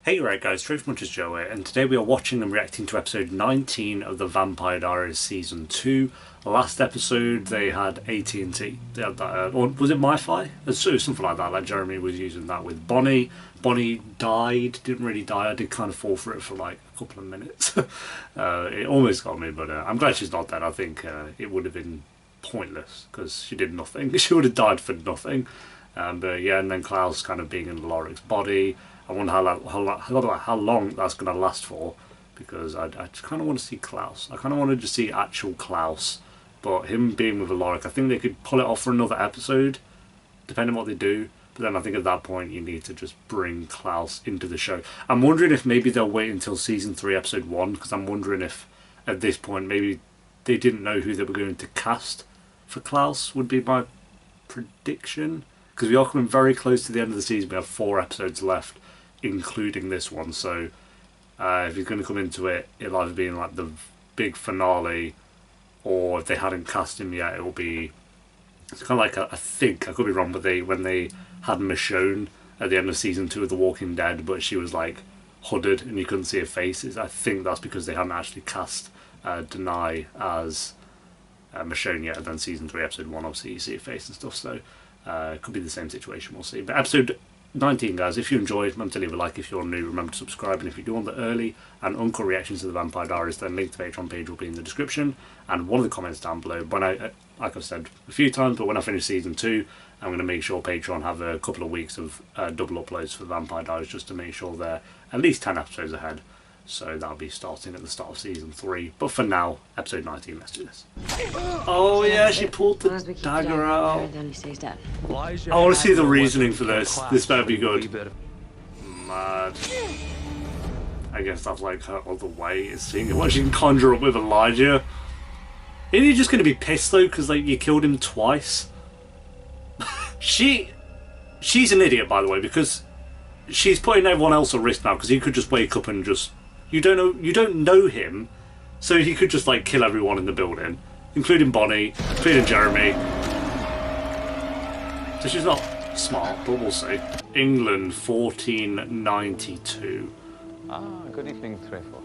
Hey right guys, Truth Much is Joe here, and today we are watching and reacting to episode 19 of the Vampire Diaries Season 2. Last episode they had AT&T, they had that, or was it MiFi? It was something like that, like Jeremy was using that with Bonnie. Bonnie died, didn't really die, I did kind of fall for it for like a couple of minutes. It almost got me, but I'm glad she's not dead. I think it would have been pointless, because she did nothing. She would have died for nothing. But yeah, and then Klaus kind of being in Alaric's body. I wonder how long that's going to last for, because I just kind of want to see Klaus. I kind of wanted to see actual Klaus, but him being with Alaric, I think they could pull it off for another episode, depending on what they do. But then I think at that point you need to just bring Klaus into the show. I'm wondering if maybe they'll wait until Season 3, Episode 1, because I'm wondering if at this point maybe they didn't know who they were going to cast for Klaus, would be my prediction. Because we are coming very close to the end of the season. We have 4 episodes left, including this one, so if he's going to come into it, it'll either be in like the big finale, or if they hadn't cast him yet, it'll be, it's kind of like I think, I could be wrong, but when they had Michonne at the end of season 2 of The Walking Dead, but she was like hooded and you couldn't see her faces, I think that's because they hadn't actually cast Denai as Michonne yet, and then season 3 episode 1 obviously you see her face and stuff, so it could be the same situation, we'll see. But episode 19, guys, if you enjoyed, remember to leave a like. If you're new, remember to subscribe, and if you do want the early and uncut reactions to the Vampire Diaries, then link to the Patreon page will be in the description and one of the comments down below. When I, like I've said a few times, but when I finish season 2, I'm going to make sure Patreon have a couple of weeks of double uploads for the Vampire Diaries, just to make sure they're at least 10 episodes ahead. So that'll be starting at the start of season 3. But for now, episode 19, let's do this. Oh yeah, she pulled the dagger out. Then he stays dead. I want to see the reasoning for this. This better be good. Mad. I guess that's like her other way is seeing what she can conjure up with Elijah. Isn't he just going to be pissed though, because like you killed him twice? She's an idiot, by the way, because she's putting everyone else at risk now, because he could just wake up and just, you don't know him, so he could just like kill everyone in the building, including Bonnie, including Jeremy. So she's not smart, but we'll see. England, 1492. Good evening, Trevor.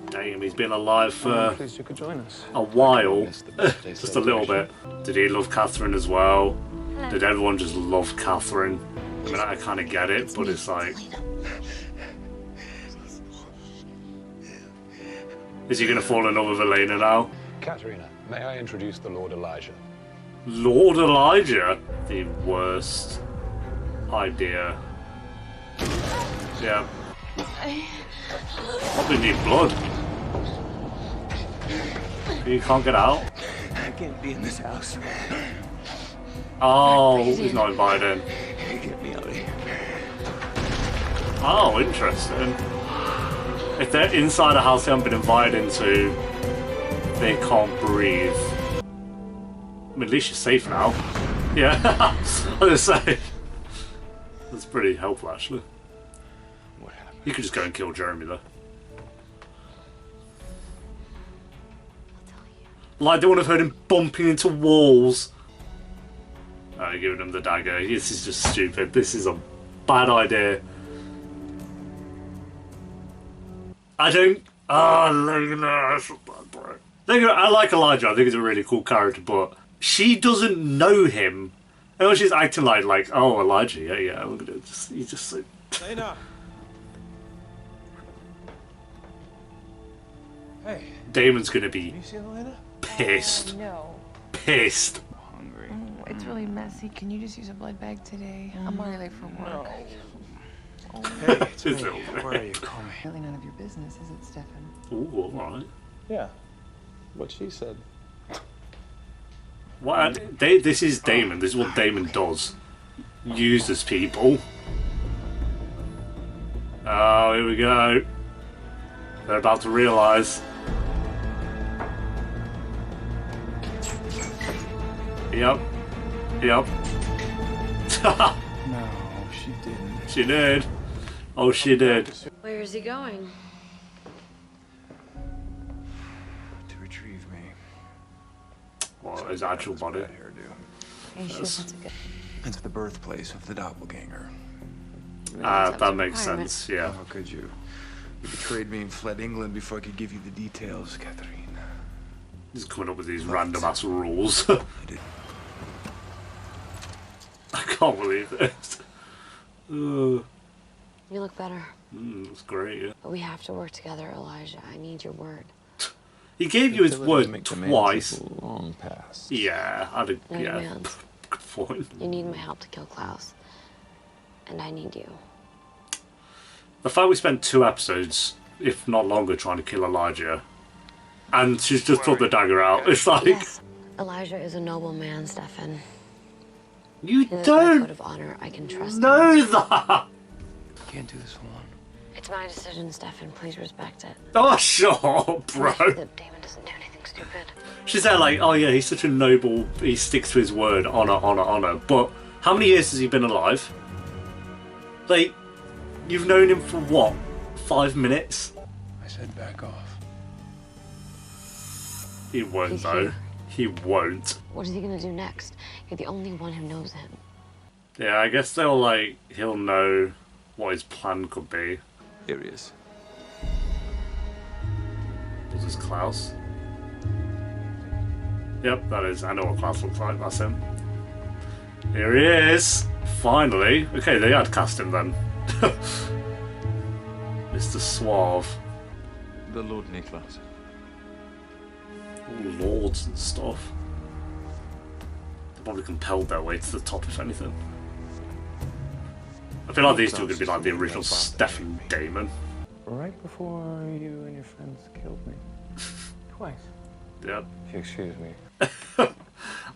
Damn, he's been alive for I'm pleased you could join us. a while. Just a little bit. Did he love Catherine as well? Did everyone just love Catherine? I mean, I kind of get it, but it's like... Is he going to fall in love with Elena now? Katerina, may I introduce the Lord Elijah? Lord Elijah? The worst idea. Yeah. Probably need blood. You can't get out? I can't be in this house. Oh, he's not invited. Get me out of here. Oh, interesting. If they're inside a house they haven't been invited into, they can't breathe. I mean, at least you're safe now. Yeah, I was gonna say. That's pretty helpful, actually. What happened? You could just go and kill Jeremy, though. Like, they would have heard him bumping into walls. Oh, you're giving him the dagger. This is just stupid. This is a bad idea. I don't... Oh, Lena. Lena, I like Elijah. I think he's a really cool character, but she doesn't know him. And she's acting like, oh, Elijah, yeah, look at it. He's just so... Lena! Hey. Damon's gonna be You seen Elena? pissed. No. Pissed. Hungry. It's really messy. Can you just use a blood bag today? I'm already late for work. Hey, it's It's me. over. Where are you? Call me. Really none of your business, is it, Stefan? Ooh, alright. Yeah. What she said. What? This is Damon. This is what Damon does. Uses people. Oh, here we go. They're about to realise. Yep. Yep. No, she didn't. She did. Oh, she did. Where is he going? To retrieve me. What, his actual body? Bad hairdo. Are you sure that's a good... It's the birthplace of the doppelganger. That makes sense, yeah. How could you? You betrayed me and fled England before I could give you the details, Catherine. He's coming up with these random ass rules. I did. I can't believe this. You look better. That's great, yeah. But we have to work together, Elijah. I need your word. He gave you his word twice. Long past. Yeah, I'd No yeah. demands. Good point. You need my help to kill Klaus. And I need you. The fact we spent 2 episodes, if not longer, trying to kill Elijah, and she's just pulled the dagger out. It's like, Yes. Elijah is a noble man, Stefan. you He lives by a don't code of honor. I can trust him. know that. You can't do this alone. It's my decision, Stefan. Please respect it. Oh, shut up, bro. Make sure that Damon doesn't do anything stupid. She's there like, oh yeah, he's such a noble, he sticks to his word, honor, honor, honor. But how many years has he been alive? Like, you've known him for what? 5 minutes? I said back off. He won't He's though. here. He won't. What is he gonna do next? You're the only one who knows him. Yeah, I guess he'll know what his plan could be. Here he is. Was this Klaus? Yep, that is. I know what Klaus looks like. That's him. Here he is. Finally. Okay, they had cast him then. Mr. Suave. The Lord Niklas. All lords and stuff. They probably compelled their way to the top, if anything. I feel like these two are going to be like the original Stefan Damon. Right before you and your friends killed me. Twice. Yep. If you excuse me.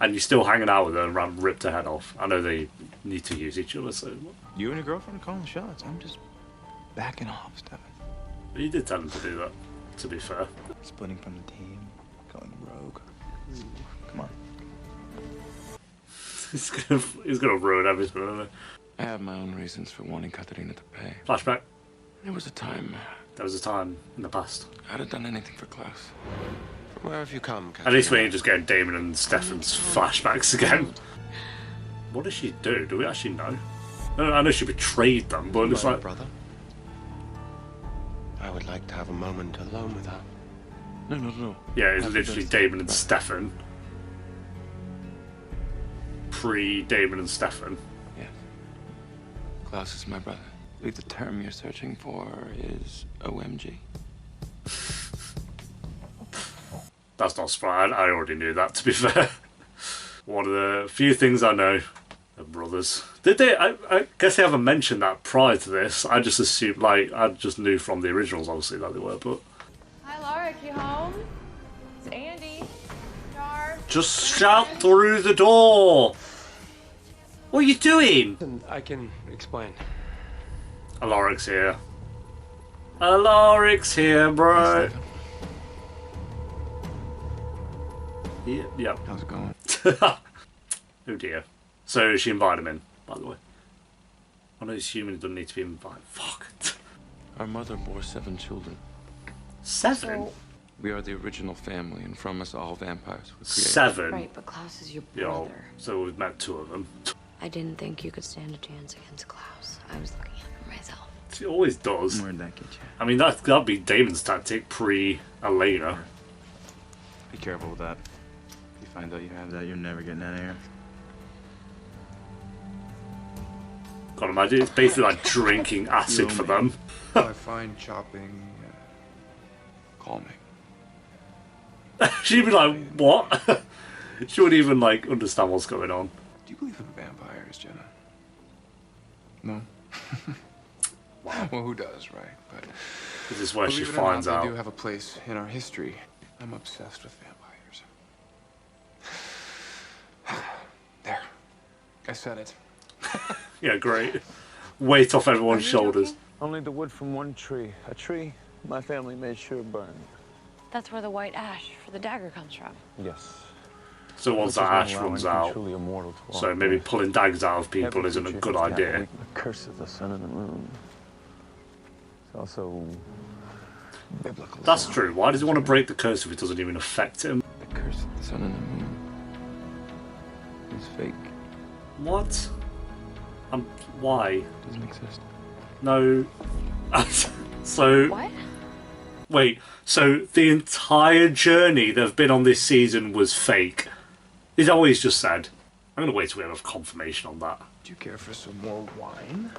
And you're still hanging out with her and ripped her head off. I know they need to use each other, so. You and your girlfriend are calling the shots. I'm just backing off, Stefan. But you did tell him to do that, to be fair. Splitting from the team, going rogue. Come on. He's gonna ruin everything, isn't he? I have my own reasons for wanting Katerina to pay. Flashback. There was a time There was a time in the past. I'd have done anything for Klaus. Where have you come, At least we ain't just getting Damon and Stefan's flashbacks again. What did she do? Do we actually know? I know she betrayed them, but it's like... brother. I would like to have a moment alone with her. No. Yeah, it's Happy literally birthday. Damon and Stefan. Pre-Damon and Stefan. Yes. Klaus is my brother. I believe the term you're searching for is OMG. That's not surprising. I already knew that, to be fair. One of the few things I know. They're brothers. Did they? I guess they haven't mentioned that prior to this. I just assumed, like, I just knew from the originals, obviously, that they were, but... Hi, Alaric, you home? It's Andy. Jar. Just shout through the door! What are you doing? I can explain. Alaric's here. Alaric's here, bro. Yep. How's it going? Oh dear. So she invited him in, by the way. I know he's human, he doesn't need to be invited. Fuck. Our mother bore 7 children. 7? We are the original family, and from us all vampires were created. 7? Right, but Klaus is your Yo, brother. so we've met 2 of them. I didn't think you could stand a chance against Klaus. I was looking out for myself. She always does. Where'd that get you? I mean, that'd be Damon's tactic pre-Elena. Be careful with that. If you find out you have that, you're never getting out of here. Can't imagine, it's basically like drinking acid for them. I find chopping Call me. She'd be like, what? She wouldn't even like understand what's going on. Do you believe in vampires, Jenna? No. Wow. Well, who does, right? But This is where she believe it or not, finds they out. do have a place in our history. I'm obsessed with vampires. There. I said it. Yeah, great. Weight off everyone's shoulders. Only the wood from one tree. A tree my family made sure burned. That's where the white ash for the dagger comes from. Yes. So once that ash runs out, so maybe pulling daggers out of people isn't a good idea. The curse of the sun and the moon. It's also biblical. That's true. Why does he want to break the curse if it doesn't even affect him? The curse of the sun and the moon is fake. What? Why? Doesn't exist. No. So. What? Wait, so the entire journey they've been on this season was fake? Is that what he's just said? I'm gonna wait till we have confirmation on that. Do you care for some more wine?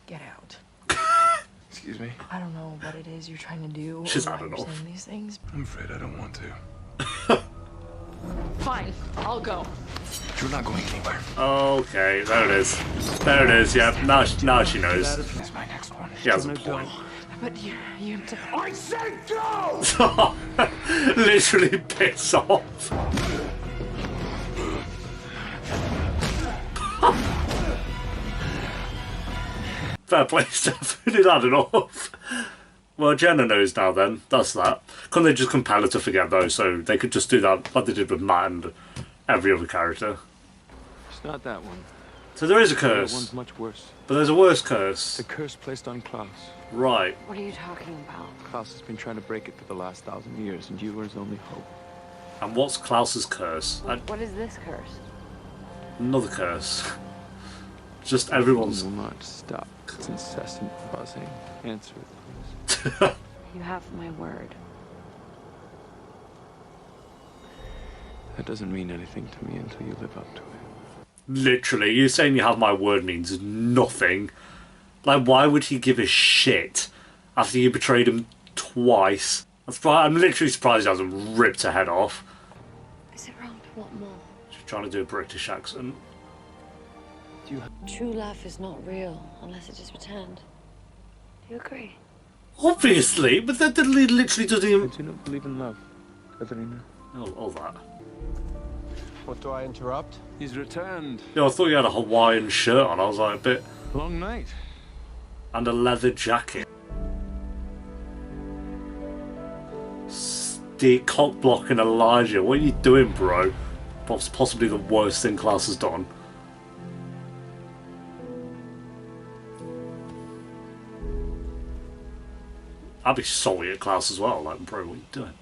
Get out. Excuse me? I don't know what it is you're trying to do. She's or had why you're enough. saying these things. I'm afraid I don't want to. Fine, I'll go. You're not going anywhere. Okay, there it is. There it is, yeah. Now she knows. That's my next one. She has a point. But you have to... I said go! Literally piss off. Fair play, Steph. He's had enough. Well, Jenna knows now then. That's that. Couldn't they just compel her to forget though? So they could just do that like they did with Matt and every other character. It's not that one. So there is a That curse. one's much worse. But there's a worse curse. The curse placed on Klaus. Right. What are you talking about? Klaus has been trying to break it for the last 1,000 years, and you were his only hope. And what's Klaus's curse? What is this curse? Another curse. Just everyone's... You will not stop. It's incessant buzzing. Answer it, please. You have my word. That doesn't mean anything to me until you live up to it. Literally, you saying you have my word means nothing. Like, why would he give a shit after you betrayed him twice? I'm literally surprised he hasn't ripped her head off. Is it wrong to want more? She's trying to do a British accent. True love is not real unless it is pretend. Do you agree? Obviously, but that literally doesn't I even... do not believe in love, Katerina. Oh, all that. What, do I interrupt? He's returned. Yeah, I thought you had a Hawaiian shirt on. I was like a bit... Long night. And a leather jacket. Stick cock blocking Elijah. What are you doing, bro? Possibly the worst thing Klaus has done. I'd be salty at Klaus as well. Like, bro, what are you doing?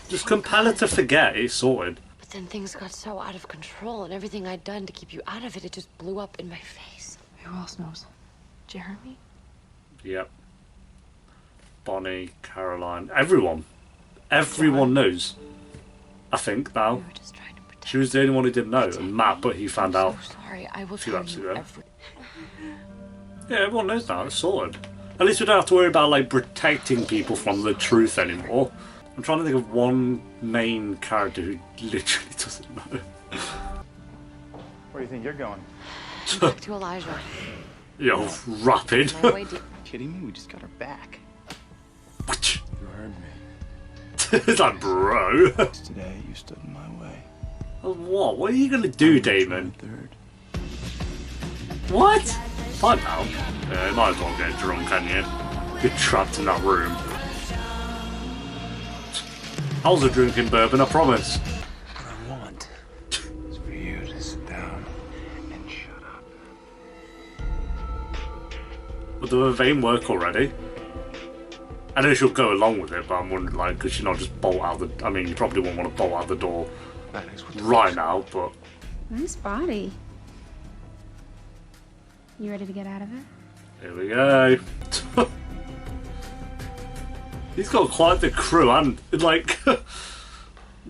Just compel her to forget. It's sorted. But then things got so out of control, and everything I'd done to keep you out of it, it just blew up in my face. Who else knows? Jeremy? Yep. Bonnie, Caroline, everyone. Everyone knows. I think now. We were just trying to protect. She was the only one who didn't know, and Matt, but he found out. I'm so sorry. I will few tell episodes you ago. every... Yeah, everyone knows now. It's sorted. At least we don't have to worry about like protecting people from the truth anymore. I'm trying to think of one main character who literally doesn't know. Where do you think you're going? Back to Elijah. Yo, rapid. My way deep. Kidding me? We just got her back. You heard me. It's like, bro. Today you stood in my way. What? What are you gonna do, Damon? Third. What? Fine now. Yeah, you might as well get drunk, can you? You're trapped in that room. I was a drinking bourbon, I promise. What I want is for you to sit down and shut up. But the vein work already. I know she'll go along with it, but I'm wondering, like, could she not just bolt out the... I mean, you probably won't want to bolt out the door That is what right now, but... Nice body. You ready to get out of it? Here we go. He's got quite the crew, and, like...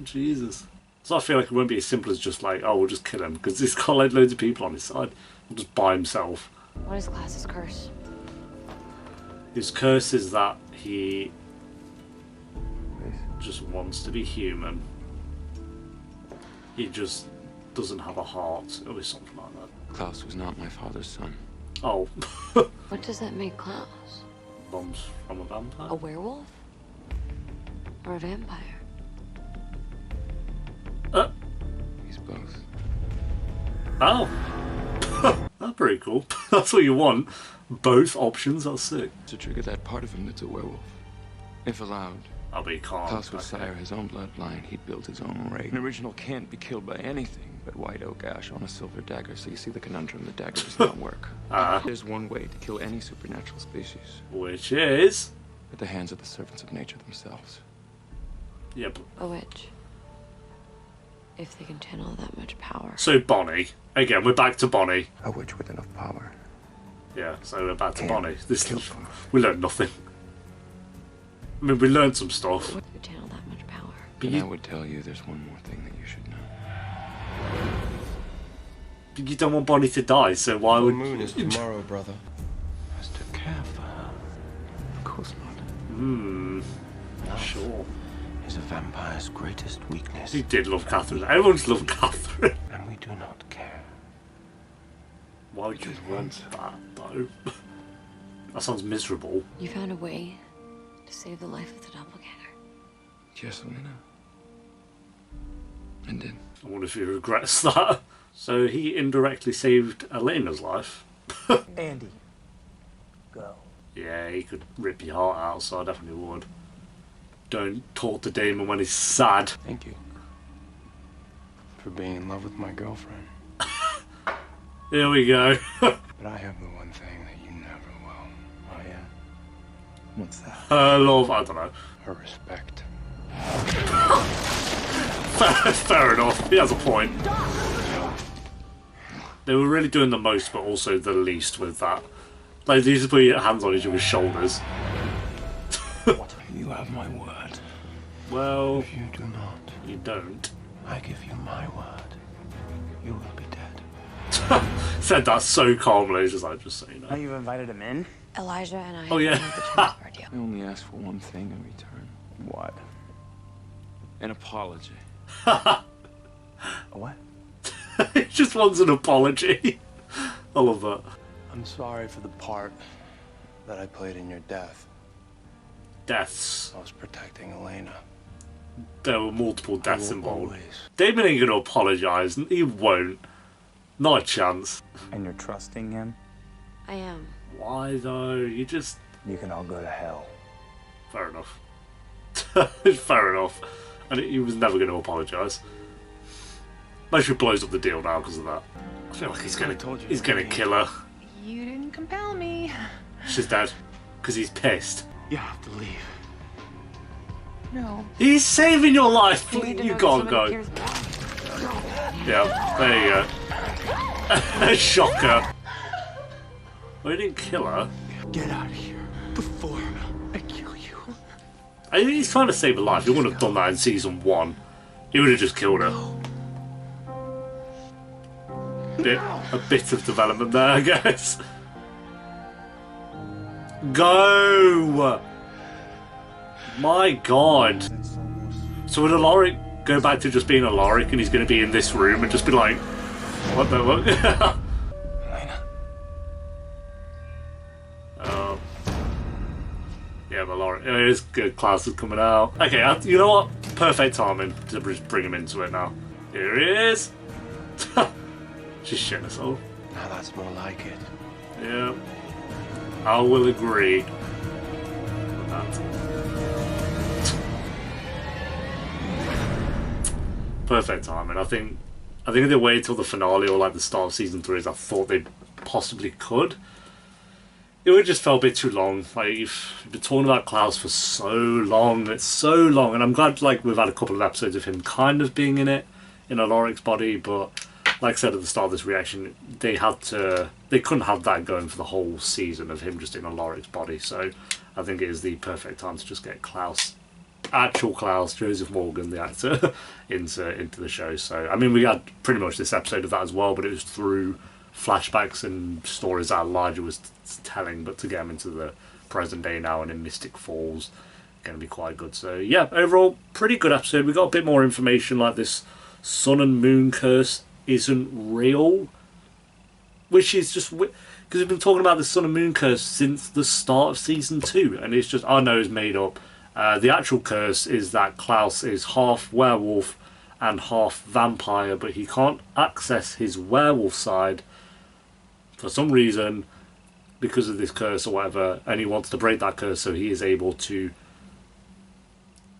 Jesus. So I feel like it won't be as simple as just like, oh, we'll just kill him, because he's got, like, loads of people on his side. He'll just by himself. What is Klaus's curse? His curse is that he just wants to be human. He just doesn't have a heart. Or something like that. Klaus was not my father's son. Oh. What does that make Klaus? Bombs from a vampire? A werewolf? Or a vampire? He's both. Oh. That's pretty cool. That's what you want. Both options, that's sick. To trigger that part of him that's a werewolf. If allowed, I'll be calm. Klaus would sire his own bloodline. He'd build his own race. An original can't be killed by anything but white oak ash on a silver dagger. So you see the conundrum. The dagger does not work. There's one way to kill any supernatural species. Which is... At the hands of the servants of nature themselves. Yep. A witch. If they can channel that much power. So Bonnie. Again, we're back to Bonnie. A witch with enough power. Yeah, so we're back to Bonnie. We learned nothing. I mean, we learned some stuff. You channel that much power. But I would tell you there's one more thing that you should know. You don't want Bonnie to die, so why would... The moon is tomorrow, brother. Has to care for her. Of course not. Sure. Is a vampire's greatest weakness. He did love Catherine. Everyone's loved Catherine. And we do not care. Why would you want that, though? That sounds miserable. You found a way to save the life of the doppelganger. Yes, Elena. I did. I wonder if he regrets that. So he indirectly saved Elena's life. Andy, go. Yeah, he could rip your heart out, so I definitely would. Don't talk to Damon when he's sad. Thank you for being in love with my girlfriend. Here we go. But I have the one thing that you never will. Oh yeah? What's that? Her love, I don't know. Her respect. Fair enough, he has a point. They were really doing the most, but also the least with that. Like, they just put your hands on each other's shoulders. You have my word. Well, If you do not, you don't. I give you my word. You will be dead. Said that so calmly, just like, just so you know. Now you've invited him in? Elijah and I. Oh, yeah. made the terms of our deal. I only ask for one thing in return. What? An apology. What? He just wants an apology. I love that. I'm sorry for the part that I played in your death. Deaths. I was protecting Elena. There were multiple deaths I will involved. always. Damon ain't gonna apologise. He won't. Not a chance. And you're trusting him? I am. Why though? You just... You can all go to hell. Fair enough. Fair enough. And he was never going to apologise. Maybe he blows up the deal now because of that. I feel like he's gonna kill her. You didn't compel me. She's dead. Because he's pissed. You have to leave. No. He's saving your life! I need to You know gotta that go. someone cares. Yeah, there you go. Shocker. Well, he didn't kill her. Get out of here before I kill you. I think he's trying to save her life. He wouldn't have done that in season 1. He would have just killed her. A bit of development there, I guess. Go! My god. So would Alaric go back to just being Alaric and he's going to be in this room and just be like, what the fuck? Elena. Yeah, but Alaric. It is good. Klaus is coming out. Okay, you know what? Perfect timing to just bring him into it now. Here he is. She's shitting herself. Now that's more like it. Yeah. I will agree with that. Perfect timing. I think if they waited till the finale or like the start of season 3 as I thought they possibly could, it would just felt a bit too long. Like you've been talking about Klaus for so long. It's so long, and I'm glad like we've had a couple of episodes of him kind of being in it, in Alaric's body, but like I said at the start of this reaction, they couldn't have that going for the whole season of him just in Alaric's body. So I think it is the perfect time to just get Klaus, actual Klaus, Joseph Morgan, the actor, into the show. So I mean, we had pretty much this episode of that as well, but it was through flashbacks and stories that Elijah was telling, but to get him into the present day now and in Mystic Falls, going to be quite good. So yeah, overall pretty good episode. We got a bit more information, like this sun and moon curse isn't real, which is just because we've been talking about the sun and moon curse since the start of season 2, and it's just, I know it's made up. The actual curse is that Klaus is half werewolf and half vampire, but he can't access his werewolf side for some reason because of this curse or whatever, and he wants to break that curse so he is able to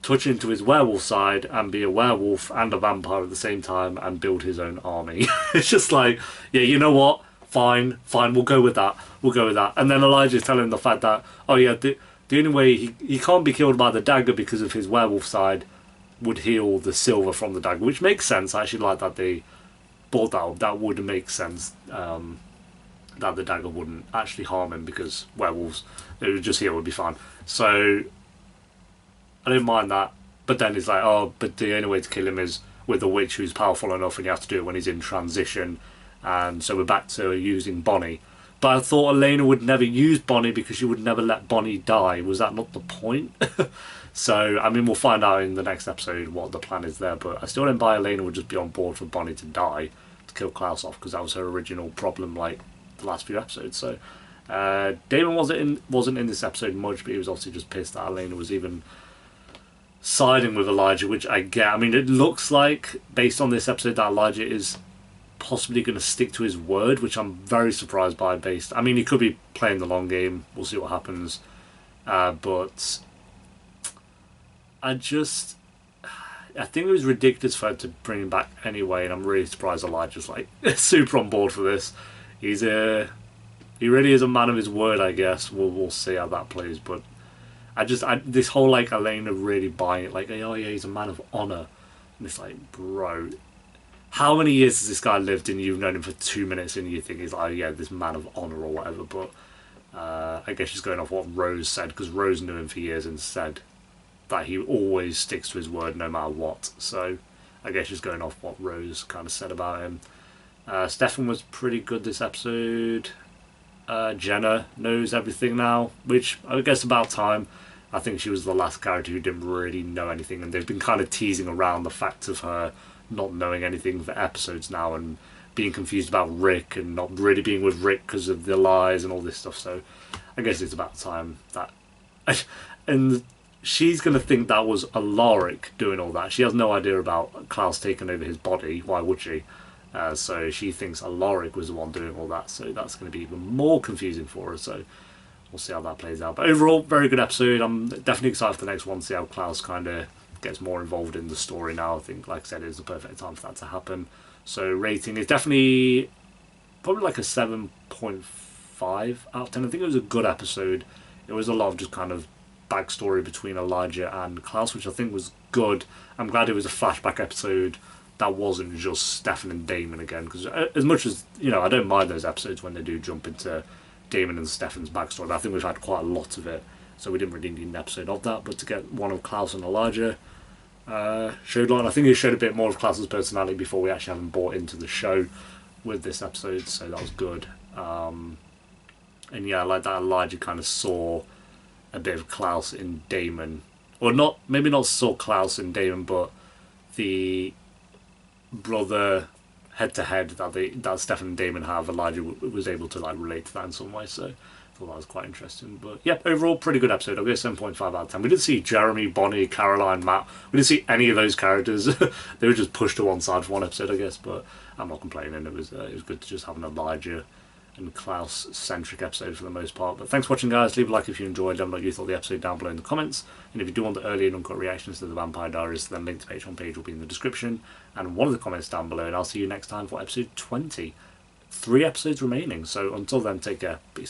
touch into his werewolf side and be a werewolf and a vampire at the same time and build his own army. It's just like, yeah, you know what? Fine, we'll go with that. And then Elijah's telling him the fact that, oh yeah, the only way he can't be killed by the dagger because of his werewolf side would heal the silver from the dagger, which makes sense. I actually like that they brought that up. That would make sense. that the dagger wouldn't actually harm him because werewolves, it would just heal, would be fine. So I didn't mind that. But then it's like, oh, but the only way to kill him is with a witch who's powerful enough, and you have to do it when he's in transition. And so we're back to using Bonnie. But I thought Elena would never use Bonnie because she would never let Bonnie die. Was that not the point? So, I mean, we'll find out in the next episode what the plan is there. But I still don't buy Elena would just be on board for Bonnie to die, to kill Klaus off, because that was her original problem, like, the last few episodes. So, Damon wasn't in this episode much, but he was obviously just pissed that Elena was even siding with Elijah, which I get. I mean, it looks like, based on this episode, that Elijah is possibly going to stick to his word, which I'm very surprised by. I mean, he could be playing the long game. We'll see what happens. But I think it was ridiculous for her to bring him back anyway, and I'm really surprised Elijah's like super on board for this. He really is a man of his word, I guess. We'll see how that plays. But this whole like Elena really buying it, like, oh yeah, he's a man of honor, and it's like, bro, how many years has this guy lived and you've known him for 2 minutes and you think he's like, oh yeah, this man of honor or whatever? But I guess she's going off what Rose said, because Rose knew him for years and said that he always sticks to his word no matter what. So I guess she's going off what Rose kind of said about him. Stefan was pretty good this episode. Jenna knows everything now, which I guess about time. I think she was the last character who didn't really know anything, and they've been kind of teasing around the fact of her not knowing anything for episodes now, and being confused about Rick and not really being with Rick because of the lies and all this stuff. So I guess it's about time that and she's going to think that was Alaric doing all that. She has no idea about Klaus taking over his body. Why would she? So she thinks Alaric was the one doing all that. So that's going to be even more confusing for her. So we'll see how that plays out. But overall, very good episode. I'm definitely excited for the next one, see how Klaus kind of gets more involved in the story now. I think, like I said, it's the perfect time for that to happen. So rating is definitely probably like a 7.5 out of 10. I think it was a good episode. It was a lot of just kind of backstory between Elijah and Klaus, which I think was good. I'm glad it was a flashback episode that wasn't just Stefan and Damon again, because as much as, you know, I don't mind those episodes when they do jump into Damon and Stefan's backstory, but I think we've had quite a lot of it, so we didn't really need an episode of that. But to get one of Klaus and Elijah showed a lot. I think it showed a bit more of Klaus's personality before we actually haven't bought into the show with this episode, so that was good. And yeah, like that Elijah kind of saw a bit of Klaus in Damon, or not, maybe not saw Klaus in Damon, but the brother head-to-head that Stefan and Damon have, Elijah was able to like relate to that in some way, so I thought that was quite interesting. But yeah, overall pretty good episode. I'll give it 7.5 out of 10. We didn't see Jeremy, Bonnie, Caroline, Matt. We didn't see any of those characters. They were just pushed to one side for one episode, I guess, but I'm not complaining. It was good to just have an Elijah and Klaus-centric episode for the most part. But thanks for watching, guys. Leave a like if you enjoyed. Let me know what you thought of the episode down below in the comments. And if you do want the early and uncut reactions to the Vampire Diaries, then link to the Patreon page will be in the description and one of the comments down below. And I'll see you next time for episode 20. 3 episodes remaining. So until then, take care. Peace.